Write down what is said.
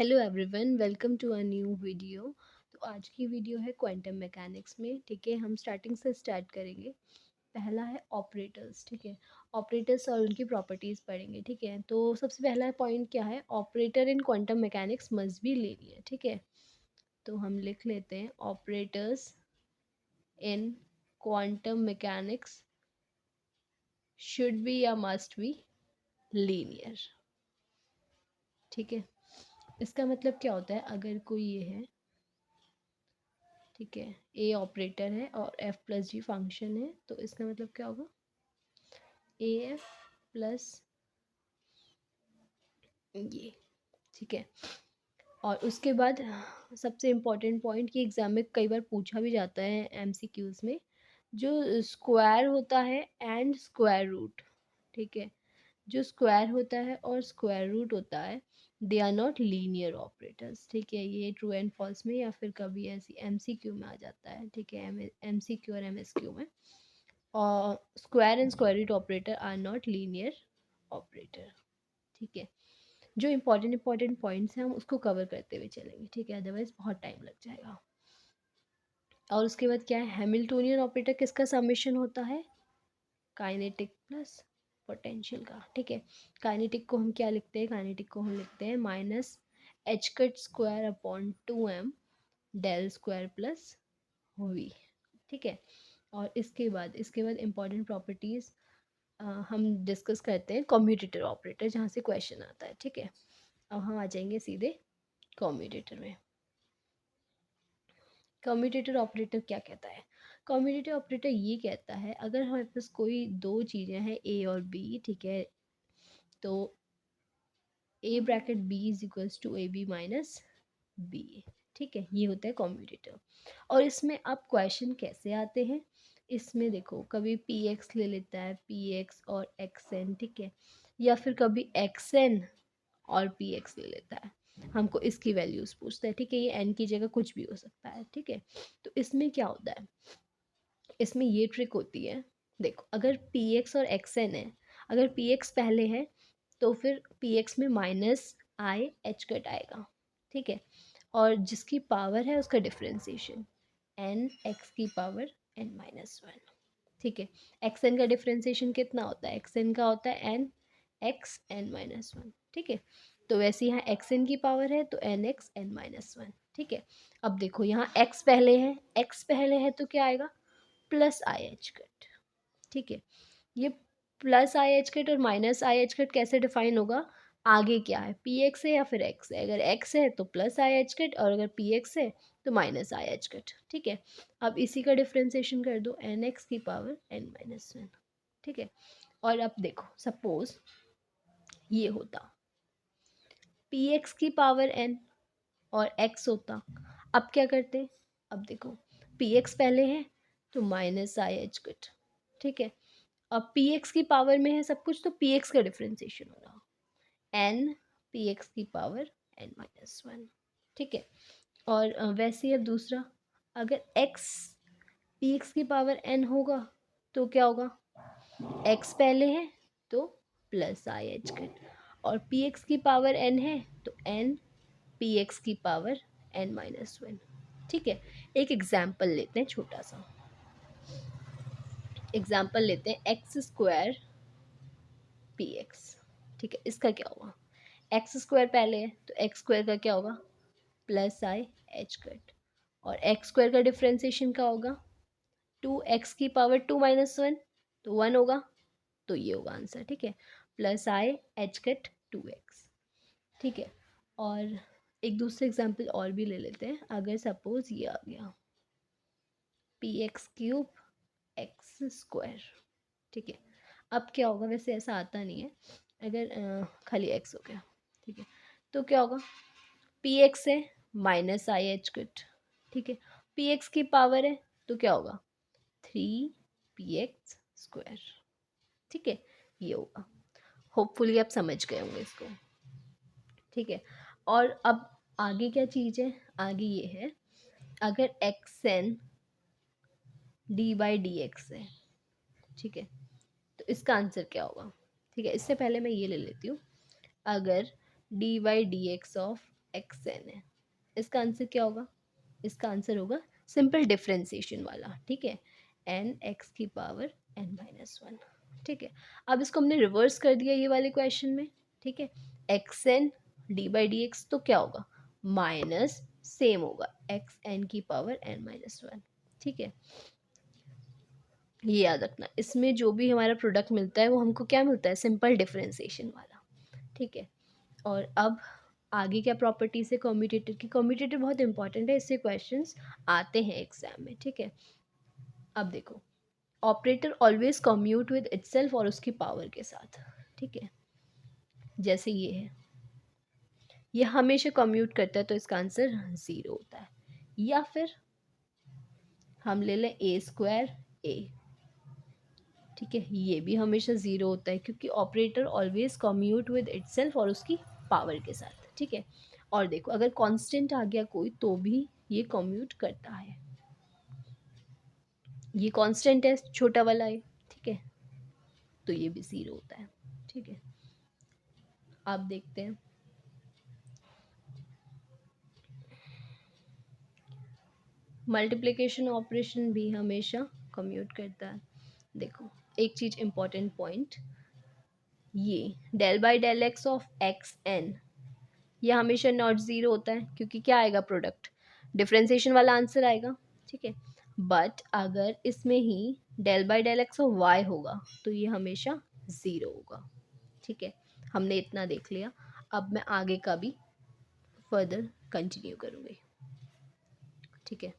Hello everyone, welcome to a new video. तो आज की वीडियो है क्वांटम मैकेनिक्स में। ठीक है, हम स्टार्टिंग से स्टार्ट करेंगे। पहला है ऑपरेटर्स। ठीक है, ऑपरेटर्स और उनकी प्रॉपर्टीज़ पढ़ेंगे। ठीक है, तो सबसे पहला पॉइंट क्या है, operator in quantum mechanics must be linear. ठीक है, तो हम लिख लेते हैं operators in quantum mechanics should be या मस्ट बी लीनियर। ठीक है, इसका मतलब क्या होता है, अगर कोई ये है, ठीक है, ए ऑपरेटर है और एफ प्लस जी फंक्शन है, तो इसका मतलब क्या होगा, ए एफ प्लस ये। ठीक है, और उसके बाद सबसे इम्पोर्टेंट पॉइंट कि एग्जाम में कई बार पूछा भी जाता है एमसीक्यूज में, जो स्क्वायर होता है एंड स्क्वायर रूट। ठीक है, जो स्क्वायर होता है और स्क्वायर रूट होता है, they are not linear operators. ठीक है, ये ट्रू एंड फॉल्स में या फिर कभी ऐसी एमसीक्यू में आ जाता है। ठीक है, एमसीक्यू और एमएसक्यू में। और square and square root operator are not linear operator. ठीक है, जो इंपॉर्टेंट पॉइंट्स हैं हम उसको कवर करते हुए चलेंगे। ठीक है, अदरवाइज बहुत टाइम लग जाएगा। और उसके बाद क्या है, हैमिल्टोनियन ऑपरेटर किसका समेशन होता है, काइनेटिक प्लस पोटेंशियल का। ठीक है, काइनेटिक को हम क्या लिखते हैं, काइनेटिक को हम लिखते हैं minus H cut square upon 2m del square plus V. ठीक है, और इसके बाद इंपॉर्टेंट प्रॉपर्टीज़ हम डिस्कस करते हैं कम्यूटेटर ऑपरेटर, जहाँ से क्वेश्चन आता है। ठीक है, अब हम आ जाएंगे सीधे कम्यूटेटर में। कम्यूटेटर ऑपरेटर क्या कहता है, कम्यूटेटर ऑपरेटर ये कहता है, अगर हमारे पास कोई दो चीज़ें हैं ए और बी, ठीक है, तो A bracket B is equals to A B minus B. ठीक है, ये होता है कम्यूटेटर। और इसमें अब क्वेश्चन कैसे आते हैं, इसमें देखो कभी पी एक्स ले लेता है, पी एक्स और एक्स एन। ठीक है, या फिर कभी एक्स एन और पी एक्स ले लेता है, हमको इसकी वैल्यूज़ पूछता है। ठीक है, ये एन की जगह कुछ भी हो सकता है। ठीक है, तो इसमें क्या होता है, इसमें ये ट्रिक होती है, देखो अगर पी एक्स और एक्स एन है, अगर पी एक्स पहले है तो फिर पी एक्स में माइनस आई एच कट आएगा। ठीक है, और जिसकी पावर है उसका डिफ्रेंसिएशन एन एक्स की पावर एन माइनस वन। ठीक है, एक्स एन का डिफ्रेंसिएशन कितना होता है, एक्स एन का होता है N X N minus one. ठीक है, तो वैसे यहाँ एक्स एन की पावर है तो N X N minus one. ठीक है, अब देखो यहाँ एक्स पहले है, एक्स पहले है तो क्या आएगा, प्लस आई एच कट। ठीक है, ये प्लस आई एच कट और माइनस आई एच कट कैसे डिफाइन होगा, आगे क्या है, पी एक्स है या फिर एक्स है, अगर एक्स है तो प्लस आई एच कट और अगर पी एक्स है तो माइनस आई एच कट। ठीक है, अब इसी का डिफ्रेंसिएशन कर दो, एन एक्स की पावर एन माइनस वन। ठीक है, और अब देखो सपोज ये होता पी एक्स की पावर एन और एक्स होता, अब क्या करते, अब देखो पी एक्स पहले है तो माइनस आई एच कट। ठीक है, अब पी एक्स की पावर में है सब कुछ तो पी एक्स का डिफ्रेंसिएशन हो रहा, एन पी एक्स की पावर एन माइनस वन। ठीक है, और वैसे ही अब दूसरा, अगर एक्स पी एक्स की पावर एन होगा तो क्या होगा, एक्स पहले है तो प्लस आई एच कट, और पी एक्स की पावर एन है तो एन पी एक्स की पावर एन माइनस वन। ठीक है, एक एग्जाम्पल लेते हैं, छोटा सा एग्जाम्पल लेते हैं, एक्स स्क्वायर पी एक्स। ठीक है, इसका क्या होगा, एक्स स्क्वायर पहले है तो एक्स स्क्वायर का क्या होगा, प्लस आई एच कट, और एक्स स्क्वायर का डिफ्रेंसिएशन क्या होगा, टू एक्स की पावर टू माइनस वन, तो वन होगा, तो ये होगा आंसर। ठीक है, plus I H cut two X. ठीक है, और एक दूसरे एग्जाम्पल और भी ले लेते हैं, अगर सपोज ये आ गया P x cube x square. ठीक है, अब क्या होगा, वैसे ऐसा आता नहीं है, अगर खाली एक्स हो गया। ठीक है, तो क्या होगा, पी एक्स है माइनस आई एच कट। ठीक है, पी एक्स की पावर है तो क्या होगा, थ्री पी एक्स स्क्वायर। ठीक है, ये होगा, होपफुली आप समझ गए होंगे इसको। ठीक है, और अब आगे क्या चीज़ है, आगे ये है, अगर X N D by D X है। ठीक है, तो इसका आंसर क्या होगा। ठीक है, इससे पहले मैं ये ले लेती हूँ, अगर D by D X of X N है। इसका आंसर क्या होगा? इसका आंसर होगा सिंपल डिफरेंशिएशन वाला, ठीक है, एन एक्स की पावर एन माइनस वन, ठीक है। अब इसको हमने रिवर्स कर दिया ये वाले क्वेश्चन में, ठीक है, X N D by D X तो क्या होगा? माइनस सेम होगा एक्स एन की पावर एन माइनस वन, ठीक है। ये याद रखना, इसमें जो भी हमारा प्रोडक्ट मिलता है वो हमको क्या मिलता है? सिंपल डिफरेंशिएशन वाला, ठीक है। और अब आगे क्या प्रॉपर्टीज है कम्यूटेटर की? कम्यूटेटर बहुत इंपॉर्टेंट है, इससे क्वेश्चंस आते हैं एग्जाम में, ठीक है। अब देखो, operator always commute with itself और उसकी पावर के साथ, ठीक है। जैसे ये है, ये हमेशा कम्यूट करता है तो इसका आंसर ज़ीरो होता है। या फिर हम ले लें ए स्क्वायर ए, ठीक है, ये भी हमेशा ज़ीरो होता है क्योंकि operator always commute with itself और उसकी पावर के साथ, ठीक है। और देखो, अगर कांस्टेंट आ गया कोई तो भी ये कम्यूट करता है। ये कांस्टेंट है, छोटा वाला है, ठीक है, तो ये भी ज़ीरो होता है, ठीक है। आप देखते हैं, मल्टीप्लिकेशन ऑपरेशन भी हमेशा कम्यूट करता है। देखो, एक चीज़ इंपॉर्टेंट पॉइंट, ये del by del X of X N, ये हमेशा नॉट ज़ीरो होता है क्योंकि क्या आएगा? प्रोडक्ट, डिफरेंशिएशन वाला आंसर आएगा, ठीक है। बट अगर इसमें ही del by del X of Y होगा तो ये हमेशा ज़ीरो होगा, ठीक है। हमने इतना देख लिया, अब मैं आगे का भी फर्दर कंटिन्यू करूँगी, ठीक है।